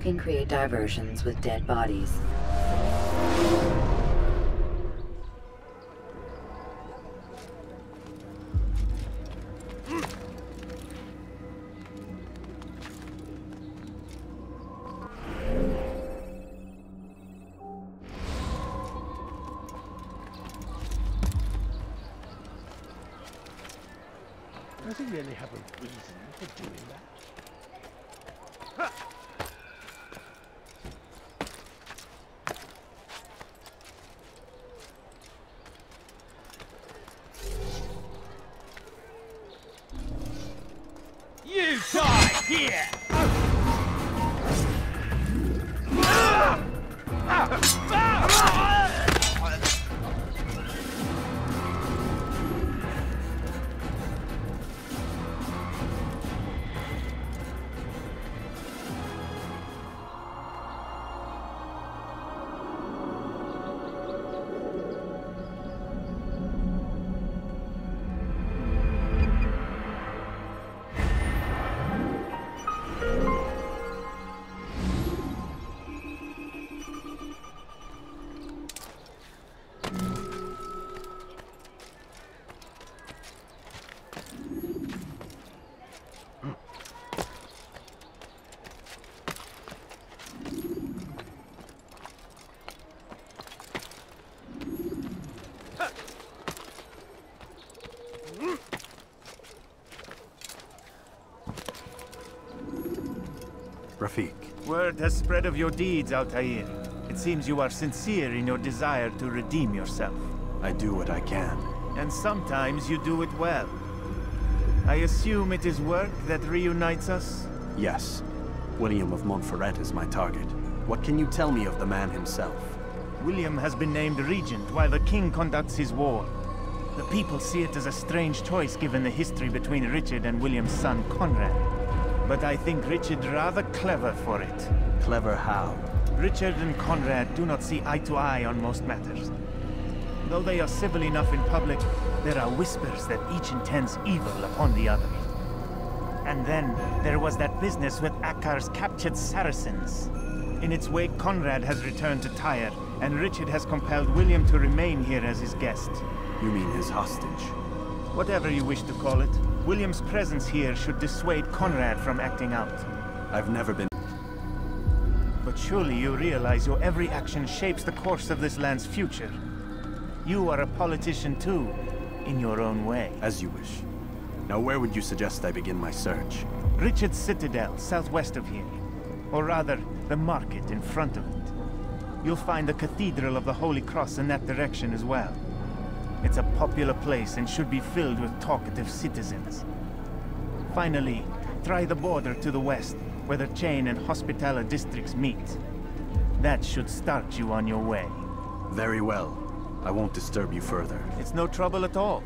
can create diversions with dead bodies. Does he really have a reason for doing that? You die here! Rafik. Word has spread of your deeds, Altair. It seems you are sincere in your desire to redeem yourself. I do what I can. And sometimes you do it well. I assume it is work that reunites us? Yes. William of Montferrat is my target. What can you tell me of the man himself? William has been named regent while the king conducts his war. The people see it as a strange choice given the history between Richard and William's son Conrad. But I think Richard rather clever for it. Clever how? Richard and Conrad do not see eye to eye on most matters. Though they are civil enough in public, there are whispers that each intends evil upon the other. And then, there was that business with Akkar's captured Saracens. In its wake, Conrad has returned to Tyre, and Richard has compelled William to remain here as his guest. You mean his hostage? Whatever you wish to call it, William's presence here should dissuade Conrad from acting out. I've never been... But surely you realize your every action shapes the course of this land's future. You are a politician too, in your own way. As you wish. Now where would you suggest I begin my search? Richard's Citadel, southwest of here. Or rather, the market in front of it. You'll find the Cathedral of the Holy Cross in that direction as well. It's a popular place and should be filled with talkative citizens. Finally, try the border to the west, where the Chain and Hospitaller districts meet. That should start you on your way. Very well. I won't disturb you further. It's no trouble at all.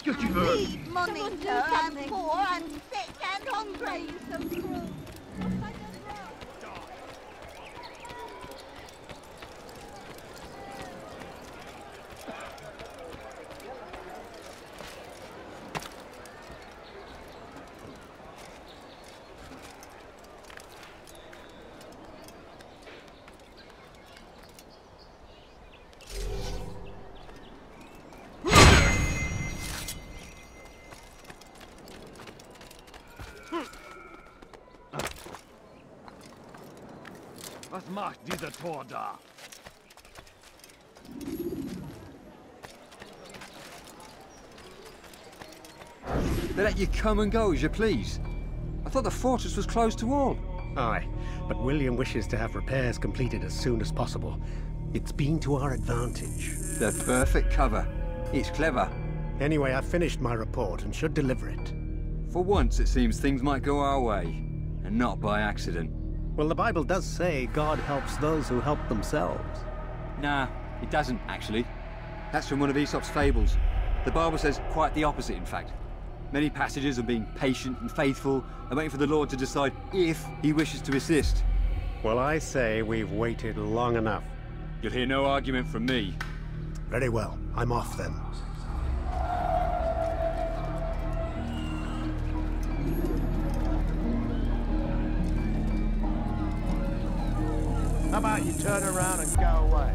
Qu'est-ce que tu veux? Need money, sir. I'm poor, I'm sick and hungry. So cruel. Was macht dieser Tor da? They let you come and go as you please. I thought the fortress was closed to all. Aye, but William wishes to have repairs completed as soon as possible. It's been to our advantage. The perfect cover. It's clever. Anyway, I've finished my report and should deliver it. For once, it seems things might go our way, and not by accident. Well, the Bible does say God helps those who help themselves. Nah, it doesn't, actually. That's from one of Aesop's fables. The Bible says quite the opposite, in fact. Many passages of being patient and faithful and waiting for the Lord to decide if he wishes to assist. Well, I say we've waited long enough. You'll hear no argument from me. Very well. I'm off then. How about you turn around and go away?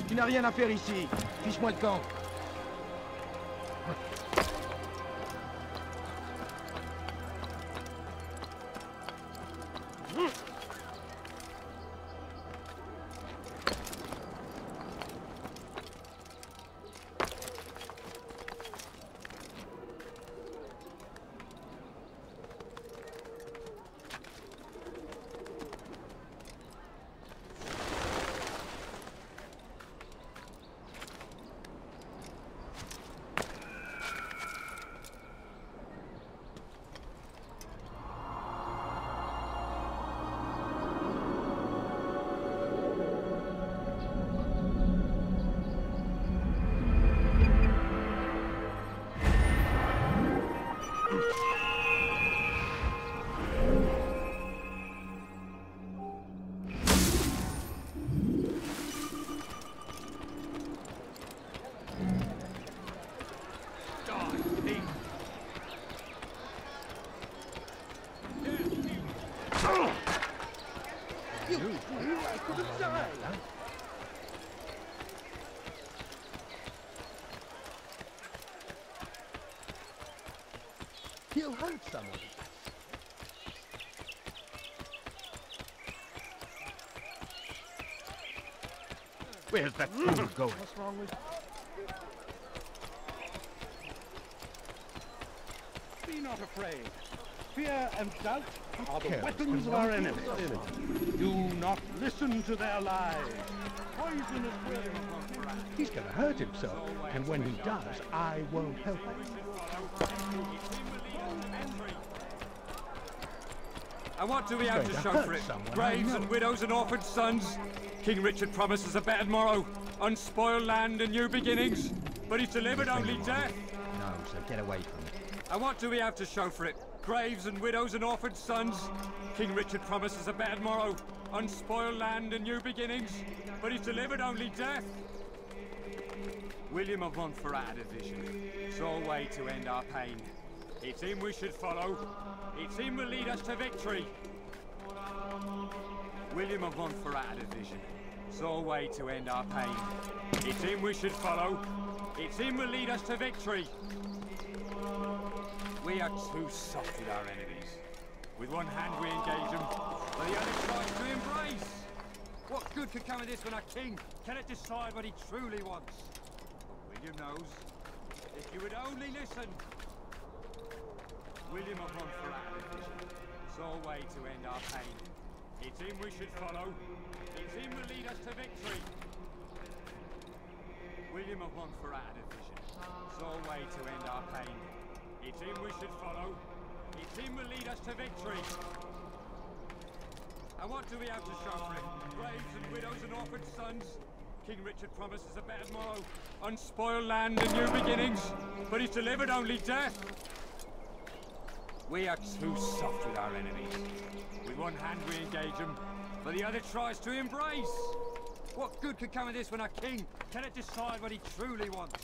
Tu n'as rien à faire ici. Fiche-moi le camp. He'll hurt someone. Where's that fool going? What's wrong with... Be not afraid. Fear and doubt are the weapons of our enemies. Do not listen to their lies. Poisonous will. He's gonna hurt himself, and when he does, I won't help him. And what do we have to show for it? Graves and widows and orphaned sons? King Richard promises a better morrow, unspoiled land and new beginnings, but he's delivered only death. No, so get away from it. And what do we have to show for it? Graves and widows and orphaned sons? King Richard promises a better morrow, unspoiled land and new beginnings, but he's delivered only death. William of Montferrat had a vision, saw a way to end our pain. It's him we should follow. It's him will lead us to victory. William of Montferrat had a vision, saw a way to end our pain. It's him we should follow. It's him will lead us to victory. We are too soft with our enemies. With one hand we engage them, but the other tries to embrace. What good could come of this when our king cannot decide what he truly wants? But William knows. If you would only listen. William of Montferrat and his vision saw a way to end our pain. It's him we should follow. It's him will lead us to victory. William of Montferrat and his vision saw a way to end our pain. It's him we should follow. It's him will lead us to victory. And what do we have to show for it? Graves and widows and orphan sons? King Richard promises a better morrow, unspoiled land and new beginnings, but he's delivered only death. We are too soft with our enemies. With one hand we engage them, but the other tries to embrace. What good could come of this when our king cannot decide what he truly wants?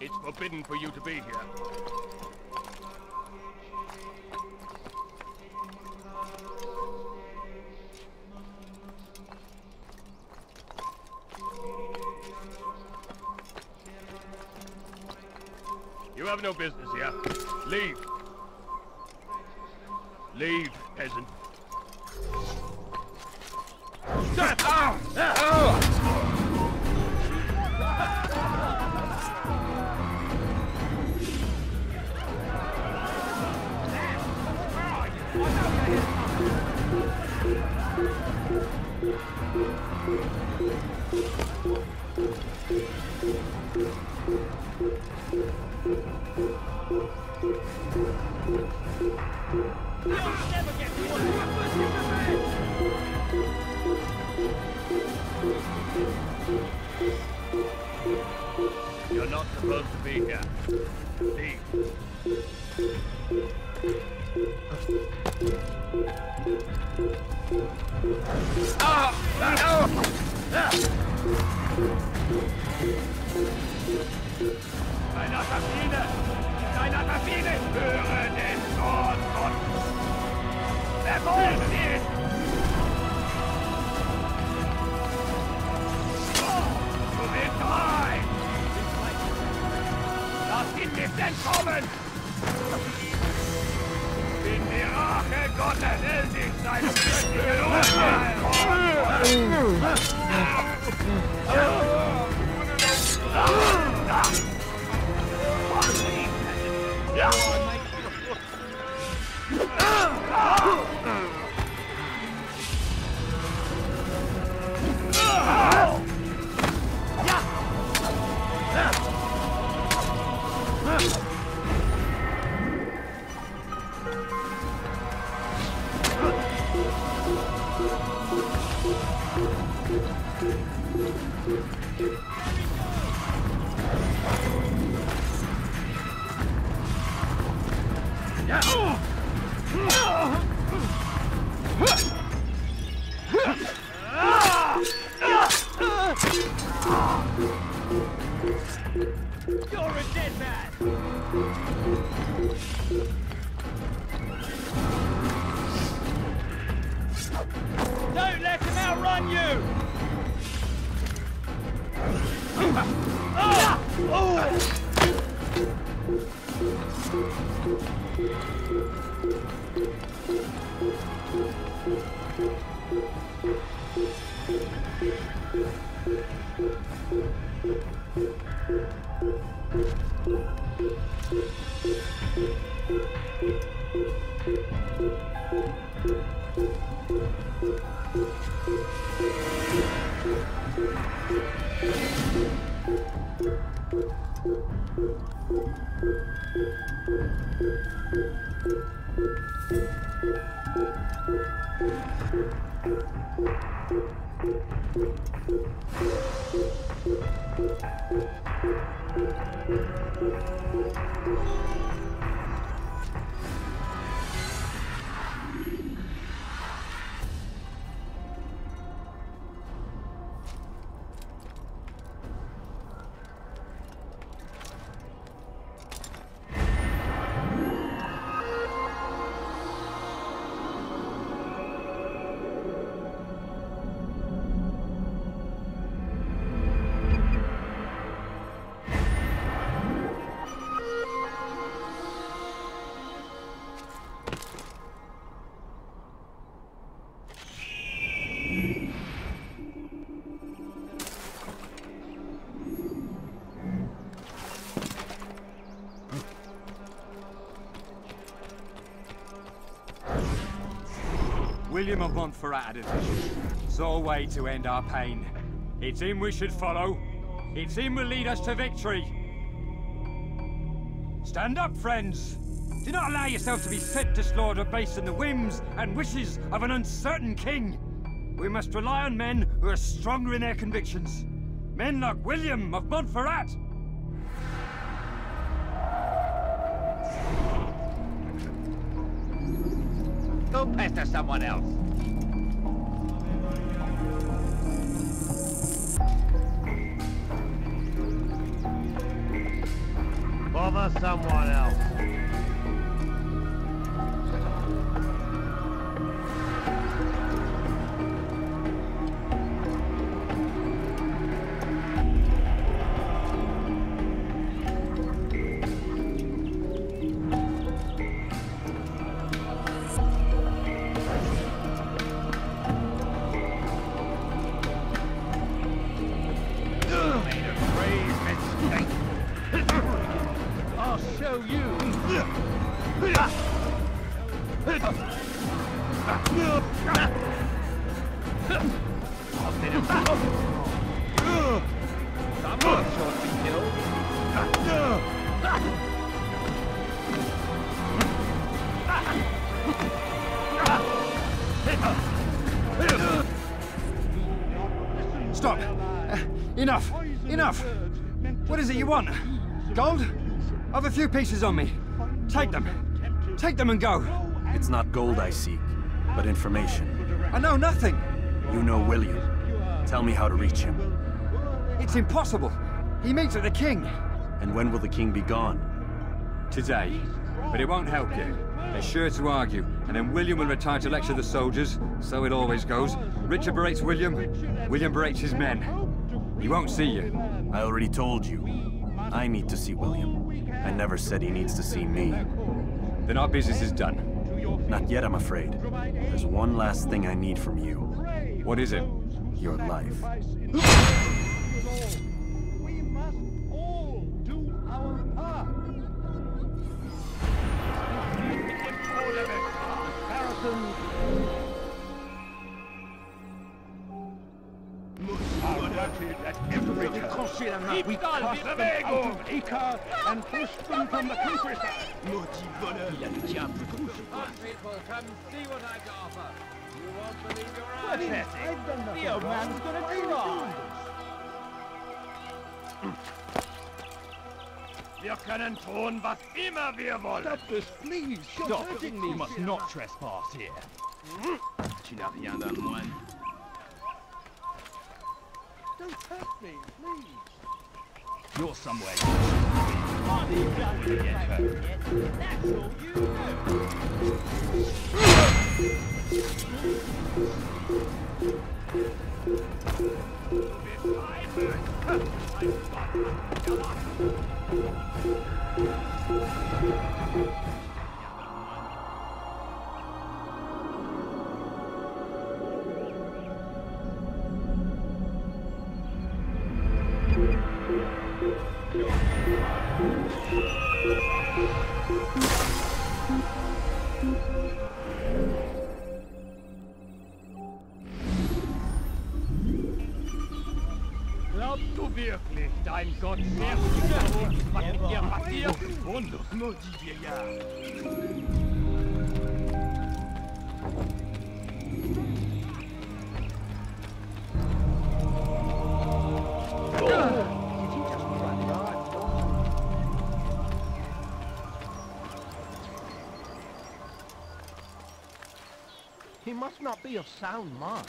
It's forbidden for you to be here. You have no business here. Leave. Leave, peasant. You're not supposed to be here. Leave. Deiner Kabine! Deiner Kabine! Höre den Zorn Gottes! Verfolgt ihn! Du willst rein! Lass ihn nicht entkommen! In die Rache Gottes will sich seine göttliche Urteil! You're a dead man! Don't let him outrun you! William of Montferrat had a vision. Saw a way to end our pain. It's him we should follow. It's him will lead us to victory. Stand up, friends. Do not allow yourself to be sent to slaughter based on the whims and wishes of an uncertain king. We must rely on men who are stronger in their convictions. Men like William of Montferrat. Go pester someone else. Bother someone else. Stop! Enough! Enough! What is it you want? Gold? I've a few pieces on me. Take them. Take them and go. It's not gold I seek, but information. I know nothing. You know William. Tell me how to reach him. It's impossible. He meets with the king. And when will the king be gone? Today. But it won't help you. They're sure to argue, and then William will retire to lecture the soldiers. So it always goes. Richard berates William. William berates his men. He won't see you. I already told you. I need to see William. I never said he needs to see me. Then our business is done. Not yet, I'm afraid. There's one last thing I need from you. What is it? Your life. We must all do our part. Saracens are routed at every turn. We cast them out of Acre and pushed them from the countryside. People, come see what I got offer. You won't believe your eyes. The old man's gonna do wrong. Wir können tun, was immer wir wollen. Stop this, please. Stop. You must not trespass here. Tu n'as rien d'un moine. Don't touch me, please. You're somewhere. That's all you Glaubst du wirklich, dein Gott nervt dich, was mit dir passiert? Grundlos, maudit vieillard. He must not be of sound mind.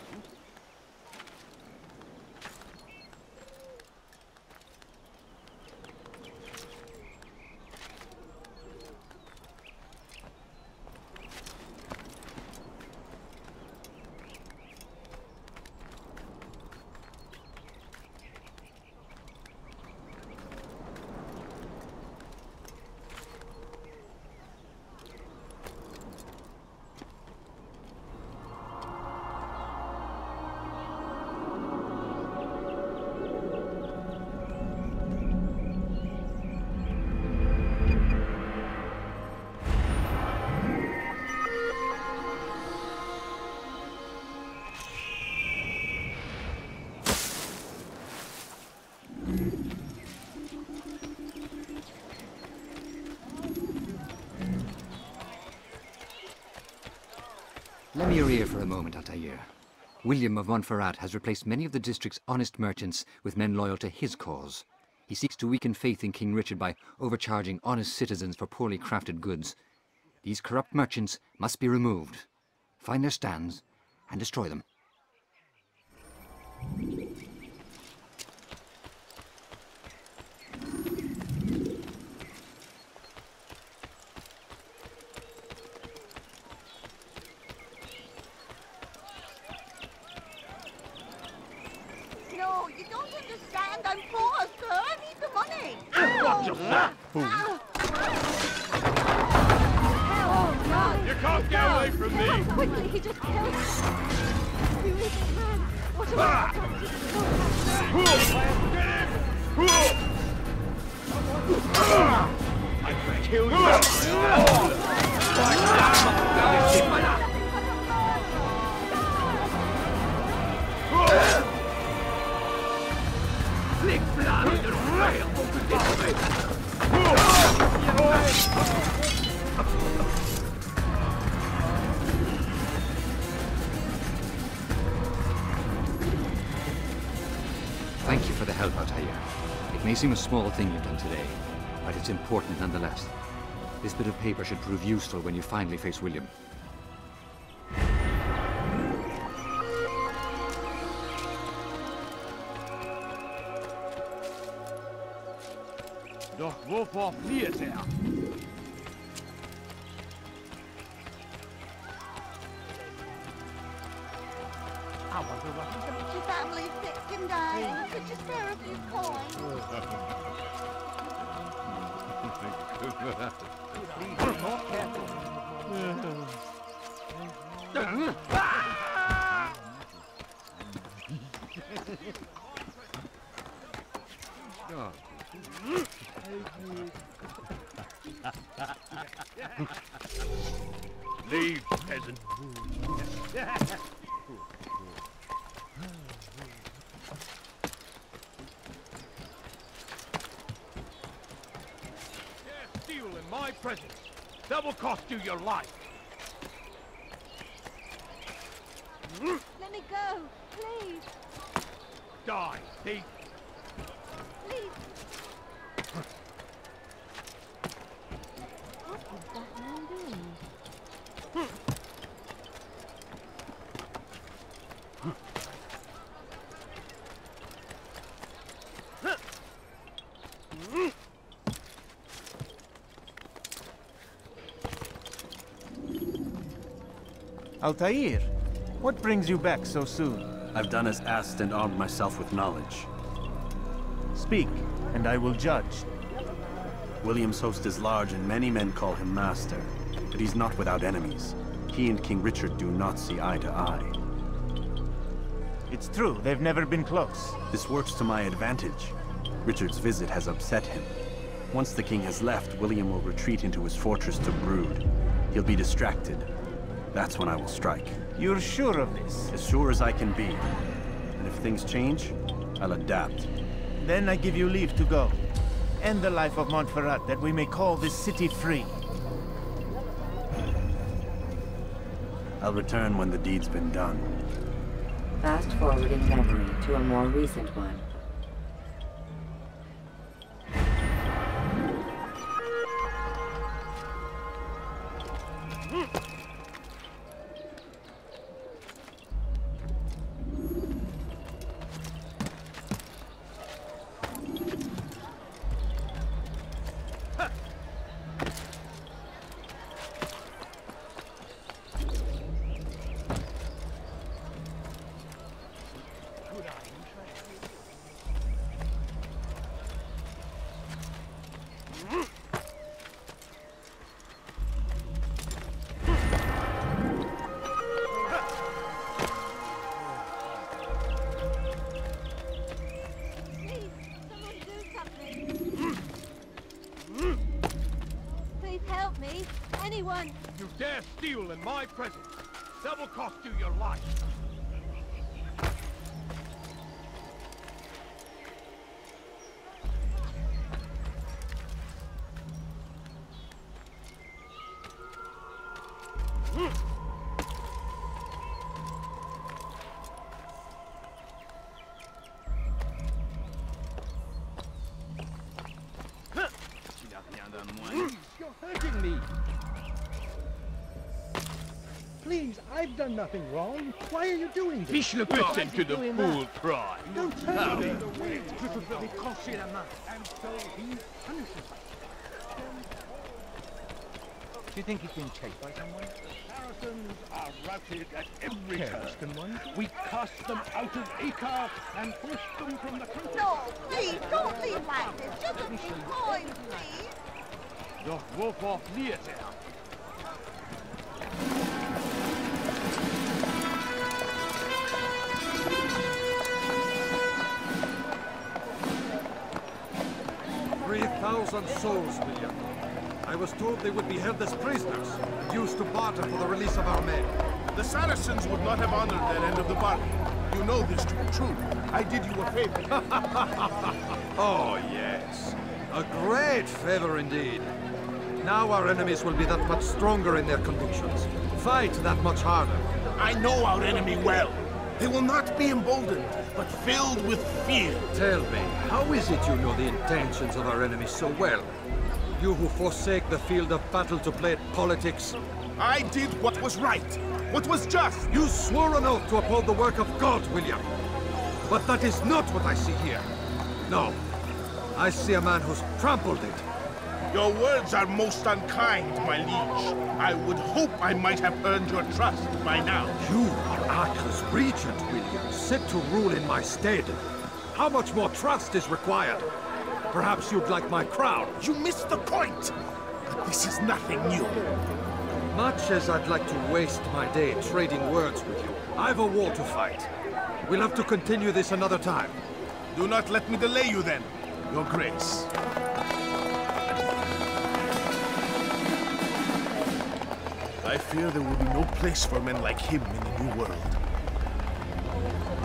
Lend me your ear for a moment, Altair. William of Montferrat has replaced many of the district's honest merchants with men loyal to his cause. He seeks to weaken faith in King Richard by overcharging honest citizens for poorly crafted goods. These corrupt merchants must be removed. Find their stands and destroy them. No, you don't understand. I'm poor, sir. I need the money. Watch yourself, fool! Oh, God. You can't get away from me! Help quickly, he just killed me. You evil man. What am I going to I killed you! Thank you for the help, Altair. It may seem a small thing you've done today, but it's important nonetheless. This bit of paper should prove useful when you finally face William. Doch wovor flieht er? I wonder what he's going to Your family's sick and dying. Could you spare a few coins? Please, more careful. Leave, peasant. Steal in my presence. That will cost you your life. Let me go, please. Die, thief. Please. What is that man doing? Altair, what brings you back so soon? I've done as asked and armed myself with knowledge. Speak, and I will judge. William's host is large and many men call him master, but he's not without enemies. He and King Richard do not see eye to eye. It's true, they've never been close. This works to my advantage. Richard's visit has upset him. Once the king has left, William will retreat into his fortress to brood. He'll be distracted. That's when I will strike. You're sure of this? As sure as I can be. And if things change, I'll adapt. Then I give you leave to go. End the life of Montferrat, that we may call this city free. I'll return when the deed's been done. Fast forwarding memory to a more recent one. You dare steal in my presence. That will cost you your life. Please, I've done nothing wrong. Why are you doing this? Fish le person to the fool pride. Don't tell me. And so he punishes us. Do you think he's been chased by someone? Saracens are routed at every turn. We cast them out of Acre and push them from the country. No, please, don't leave like this. Just a few coins, please. Doch wovor flieht er? Souls, William. I was told they would be held as prisoners and used to barter for the release of our men. The Saracens would not have honored their end of the bargain. You know this to be true. I did you a favor. Oh, yes. A great favor indeed. Now our enemies will be that much stronger in their convictions. Fight that much harder. I know our enemy well. They will not be emboldened, but filled with fear. Tell me, how is it you know the intentions of our enemies so well? You who forsake the field of battle to play at politics? I did what was right, what was just. You swore an oath to uphold the work of God, William. But that is not what I see here. No, I see a man who's trampled it. Your words are most unkind, my liege. I would hope I might have earned your trust by now. You are Acre's regent, William, set to rule in my stead. How much more trust is required? Perhaps you'd like my crown. You missed the point! But this is nothing new. Much as I'd like to waste my day trading words with you, I've a war to fight. We'll have to continue this another time. Do not let me delay you then, Your Grace. I fear there will be no place for men like him in the New World.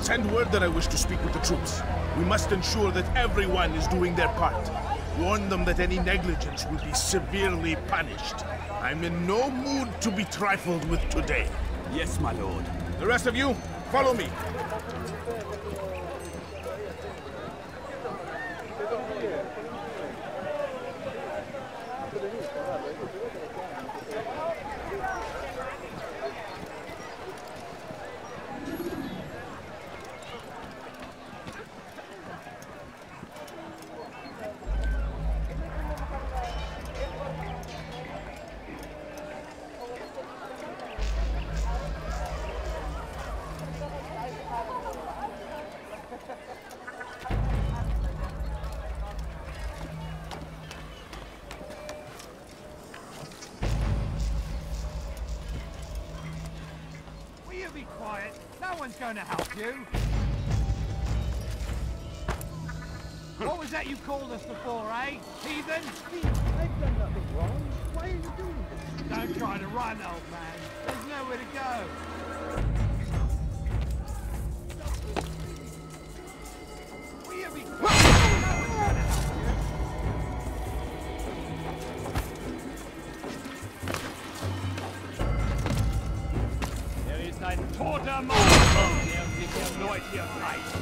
Send word that I wish to speak with the troops. We must ensure that everyone is doing their part. Warn them that any negligence will be severely punished. I'm in no mood to be trifled with today. Yes, my lord. The rest of you, follow me. Be quiet. No one's going to help you. What was that you called us before, eh? Heathen? I've done nothing wrong. Why are you doing this? Don't try to run, old man. There's nowhere to go. Will you be quiet? No one's going to help you. Ein toter Mann, der sich erneut hier reißt.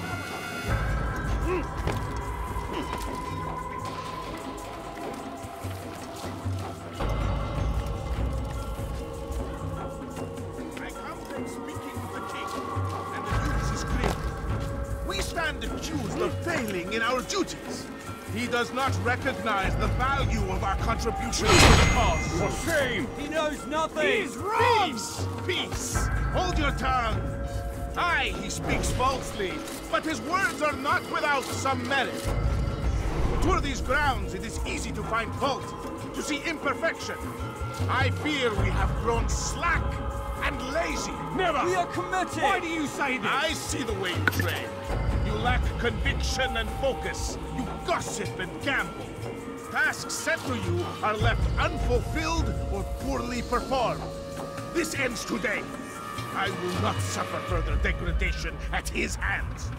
I come from speaking with the king, and the news is clear. We stand accused of failing in our duties. He does not recognize the value of our contribution to the cause. For shame! He knows nothing! He's wrong! Peace! Peace! Hold your tongue! Aye, he speaks falsely, but his words are not without some merit. Toward these grounds, it is easy to find fault, to see imperfection. I fear we have grown slack and lazy. Never! We are committed! Why do you say this? I see the way you train. You lack conviction and focus. You gossip and gamble. Tasks set to you are left unfulfilled or poorly performed. This ends today. I will not suffer further degradation at his hands.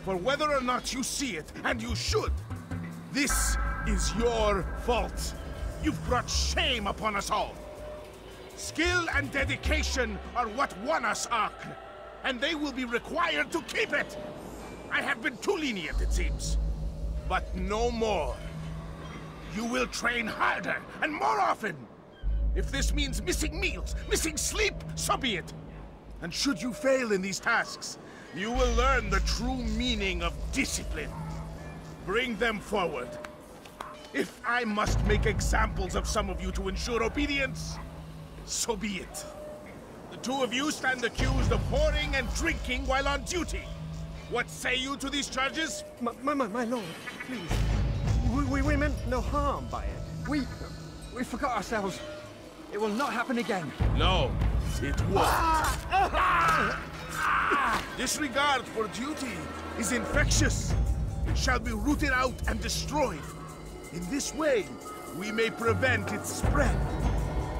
For whether or not you see it, and you should, this is your fault. You've brought shame upon us all. Skill and dedication are what won us Acre, and they will be required to keep it. I have been too lenient, it seems. But no more. You will train harder and more often. If this means missing meals, missing sleep, so be it. And should you fail in these tasks, you will learn the true meaning of discipline. Bring them forward. If I must make examples of some of you to ensure obedience, so be it. The two of you stand accused of whoring and drinking while on duty. What say you to these charges? My lord, please. We meant no harm by it. We forgot ourselves. It will not happen again. No, it won't. Disregard for duty is infectious. It shall be rooted out and destroyed. In this way, we may prevent its spread.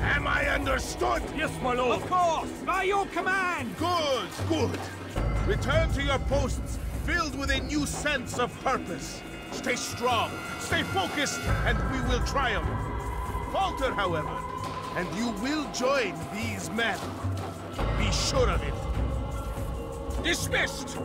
Am I understood? Yes, my lord. Of course, by your command. Good, good. Return to your posts, filled with a new sense of purpose. Stay strong, stay focused, and we will triumph. Falter, however, and you will join these men. Be sure of it. Dismissed!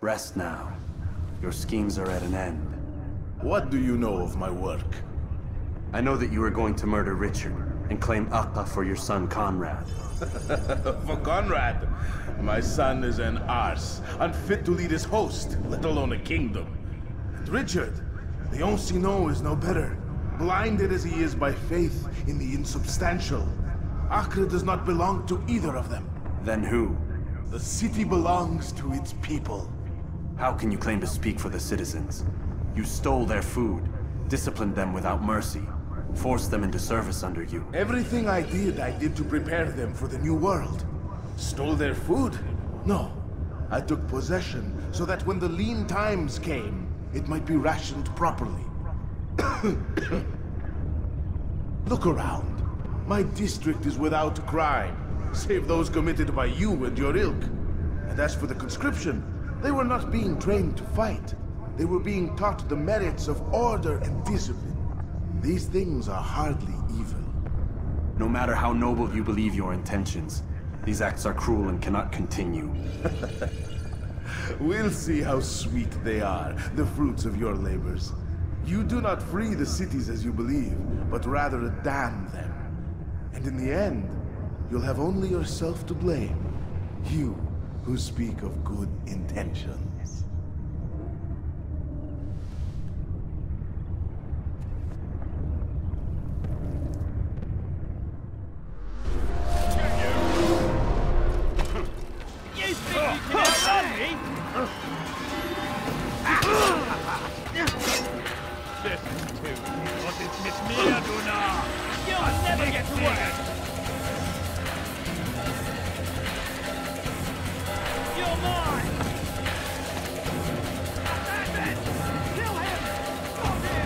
Rest now. Your schemes are at an end. What do you know of my work? I know that you are going to murder Richard and claim Akka for your son Conrad. For Conrad? My son is an arse, unfit to lead his host, let alone a kingdom. And Richard, the Ancien is no better, blinded as he is by faith in the insubstantial. Acre does not belong to either of them. Then who? The city belongs to its people. How can you claim to speak for the citizens? You stole their food, disciplined them without mercy, forced them into service under you. Everything I did to prepare them for the new world. Stole their food? No. I took possession so that when the lean times came, it might be rationed properly. Look around. My district is without crime, save those committed by you and your ilk. And as for the conscription, they were not being trained to fight. They were being taught the merits of order and discipline. These things are hardly evil. No matter how noble you believe your intentions, these acts are cruel and cannot continue. We'll see how sweet they are, the fruits of your labors. You do not free the cities as you believe, but rather damn them. And in the end, you'll have only yourself to blame. You who speak of good intentions. You think you can outrun me? Listen to me, was it Miss Mia Duna? You'll never get to work. You're mine! Kill him!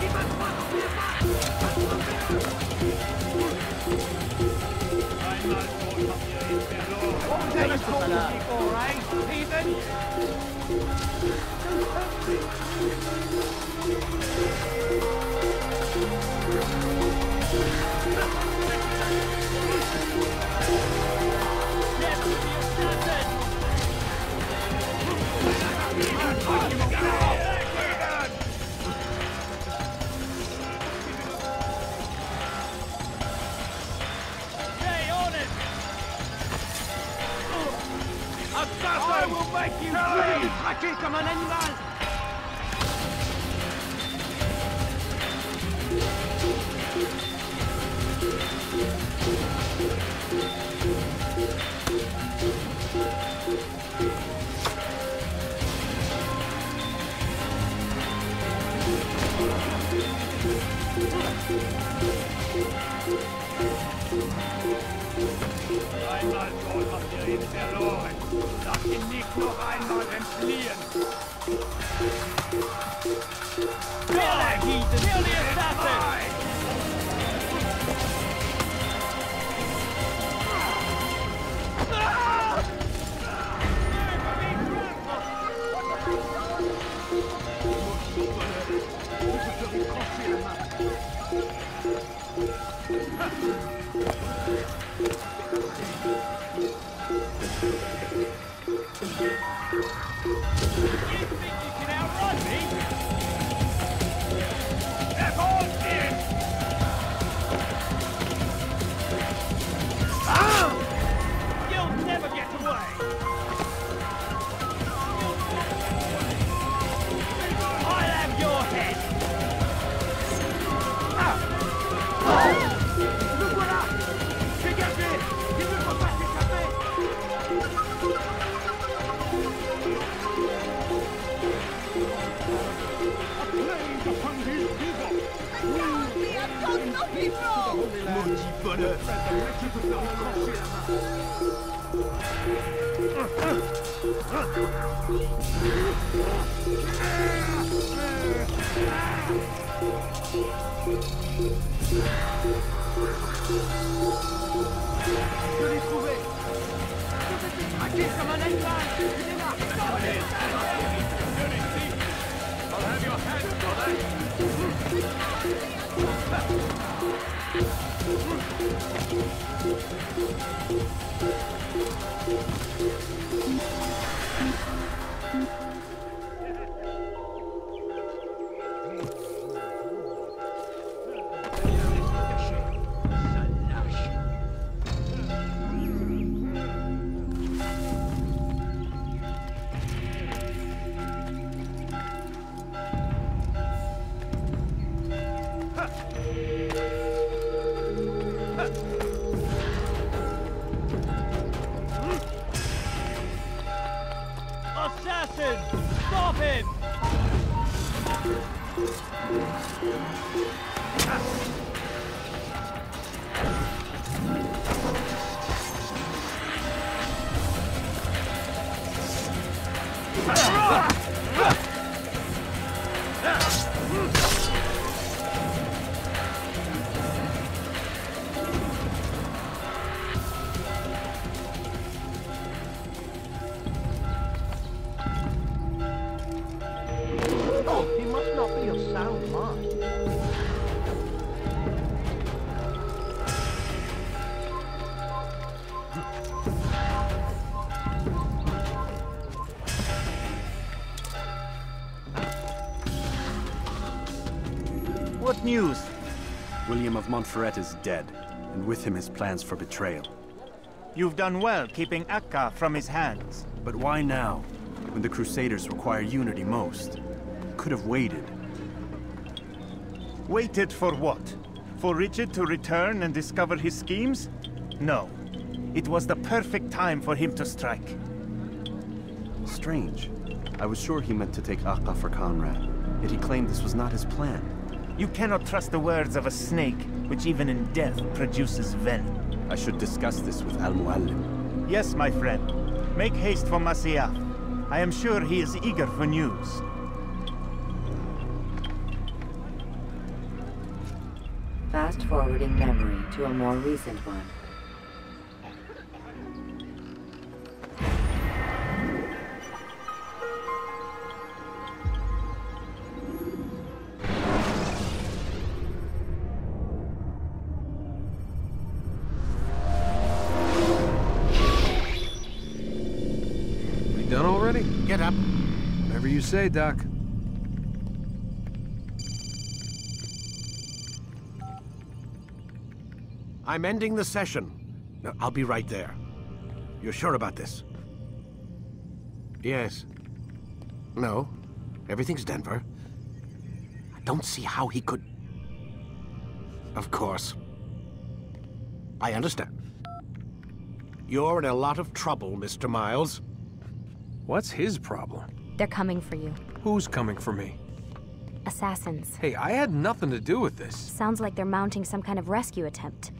He must not be What was it called before, eh? Heathen? I will make you free! Aquí como un animal! Einmal schon habt ihr ihn verloren. Lasst ihn nicht noch einmal entfliehen. Kill the assassin! Assassin! Stop him! He must not be of sound mind. What news? William of Montferrat is dead, and with him his plans for betrayal. You've done well keeping Akka from his hands. But why now, when the Crusaders require unity most? Could have waited. Waited for what? For Richard to return and discover his schemes? No. It was the perfect time for him to strike. Strange. I was sure he meant to take Akka for Conrad, yet he claimed this was not his plan. You cannot trust the words of a snake, which even in death produces venom. I should discuss this with Al-Muallim. Yes, my friend. Make haste for Masyaf. I am sure he is eager for news. Fast-forwarding memory to a more recent one. We done already? Get up. Whatever you say, Doc. I'm ending the session. No, I'll be right there. You're sure about this? Yes. No. Everything's Denver. I don't see how he could... Of course. I understand. You're in a lot of trouble, Mr. Miles. What's his problem? They're coming for you. Who's coming for me? Assassins. Hey, I had nothing to do with this. Sounds like they're mounting some kind of rescue attempt.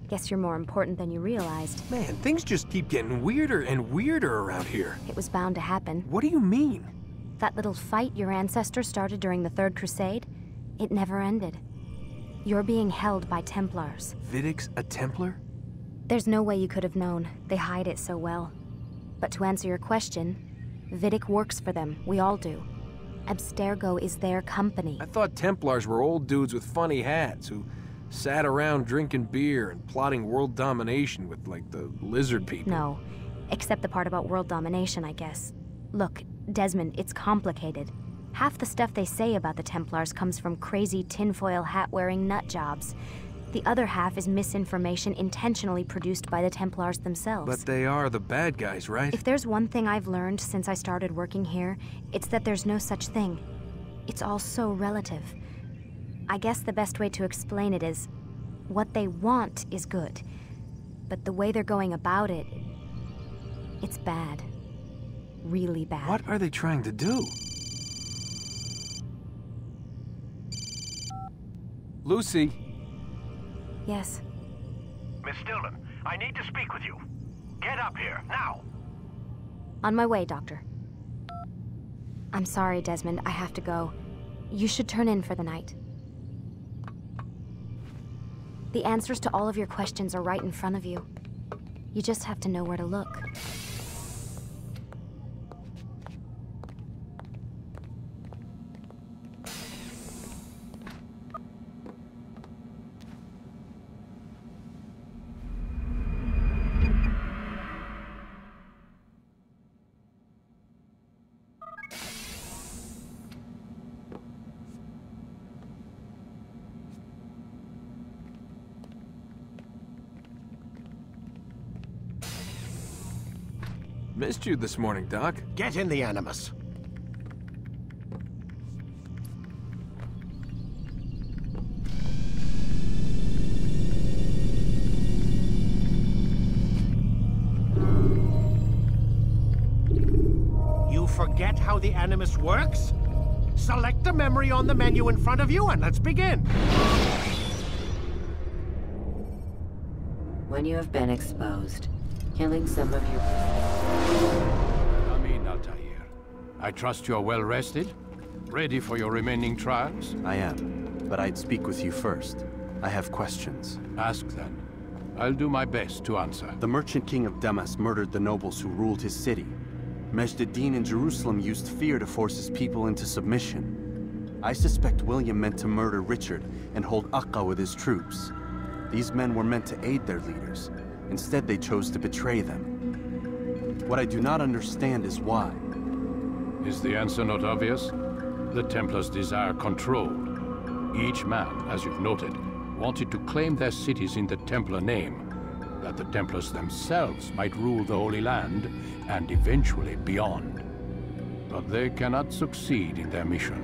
Guess you're more important than you realized. Man, things just keep getting weirder and weirder around here. It was bound to happen. What do you mean? That little fight your ancestors started during the Third Crusade, it never ended. You're being held by Templars. Vidic's a Templar? There's no way you could have known. They hide it so well. But to answer your question, Vidic works for them. We all do. Abstergo is their company. I thought Templars were old dudes with funny hats who sat around drinking beer and plotting world domination with, like, the lizard people. No, Except the part about world domination, I guess. Look, Desmond, it's complicated. Half the stuff they say about the Templars comes from crazy tinfoil hat-wearing nut jobs. The other half is misinformation intentionally produced by the Templars themselves. But they are the bad guys, right? If there's one thing I've learned since I started working here, it's that there's no such thing. It's all so relative. I guess the best way to explain it is, what they want is good. But the way they're going about it, it's bad. Really bad. What are they trying to do? Lucy? Yes. Miss Stillman, I need to speak with you. Get up here, now! On my way, Doctor. I'm sorry, Desmond, I have to go. You should turn in for the night. The answers to all of your questions are right in front of you. You just have to know where to look. Missed you this morning, Doc. Get in the Animus. You forget how the Animus works? Select a memory on the menu in front of you and let's begin. When you have been exposed, killing some of your... Come in, Altair. I trust you are well rested? Ready for your remaining trials? I am, but I'd speak with you first. I have questions. Ask then. I'll do my best to answer. The merchant king of Damas murdered the nobles who ruled his city. Majd-ad-Din in Jerusalem used fear to force his people into submission. I suspect William meant to murder Richard and hold Akka with his troops. These men were meant to aid their leaders. Instead, they chose to betray them. What I do not understand is why. Is the answer not obvious? The Templars desire control. Each man, as you've noted, wanted to claim their cities in the Templar name, that the Templars themselves might rule the Holy Land, and eventually beyond. But they cannot succeed in their mission.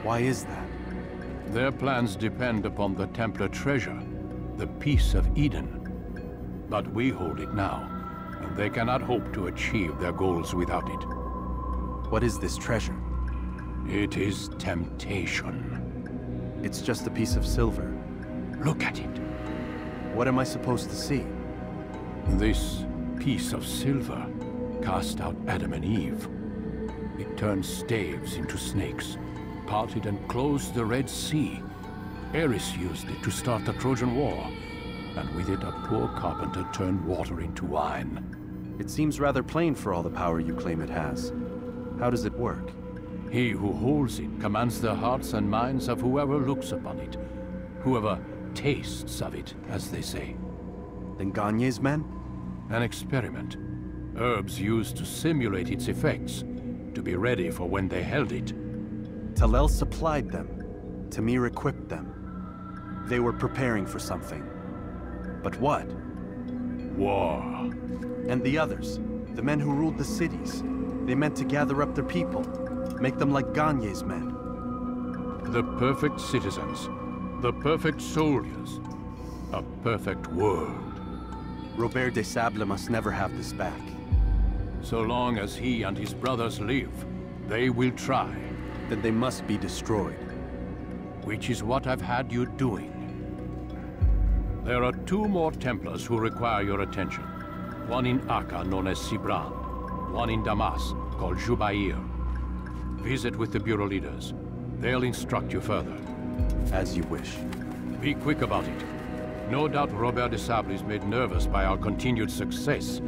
Why is that? Their plans depend upon the Templar treasure, the Peace of Eden. But we hold it now, and they cannot hope to achieve their goals without it. What is this treasure? It is temptation. It's just a piece of silver. Look at it. What am I supposed to see? This piece of silver cast out Adam and Eve. It turned staves into snakes, parted and closed the Red Sea. Eris used it to start the Trojan War, and with it a poor carpenter turned water into wine. It seems rather plain for all the power you claim it has. How does it work? He who holds it commands the hearts and minds of whoever looks upon it, whoever tastes of it, as they say. Then Gagne's men? An experiment. Herbs used to simulate its effects, to be ready for when they held it. Talel supplied them. Tamir equipped them. They were preparing for something. But what? War. And the others, the men who ruled the cities, they meant to gather up their people, make them like Gagne's men. The perfect citizens, the perfect soldiers, a perfect world. Robert de Sable must never have this back. So long as he and his brothers live, they will try. Then they must be destroyed. Which is what I've had you doing. There are 2 more Templars who require your attention. One in Akka, known as Sibran. One in Damas, called Jubair. Visit with the Bureau leaders. They'll instruct you further. As you wish. Be quick about it. No doubt Robert de Sable is made nervous by our continued success.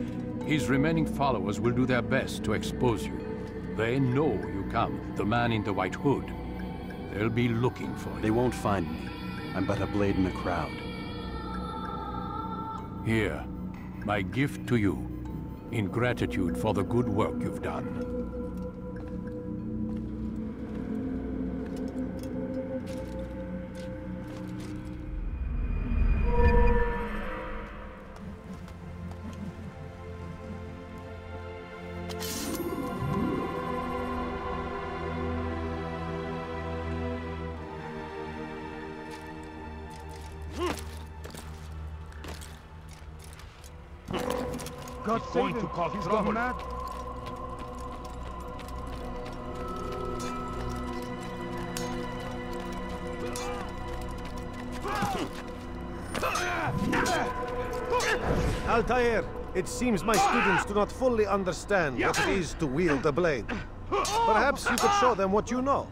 His remaining followers will do their best to expose you. They know you come, the man in the white hood. They'll be looking for you. They won't find me. I'm but a blade in the crowd. Here, my gift to you. in gratitude for the good work you've done. God He's save going him. to cause He's trouble. gone mad. Altair, it seems my students do not fully understand what it is to wield a blade. Perhaps you could show them what you know.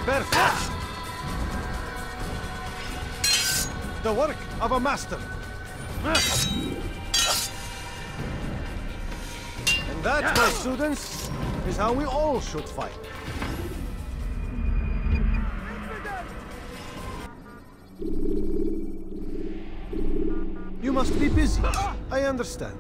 Perfect! The work of a master. And that, my students, is how we all should fight. You must be busy. I understand.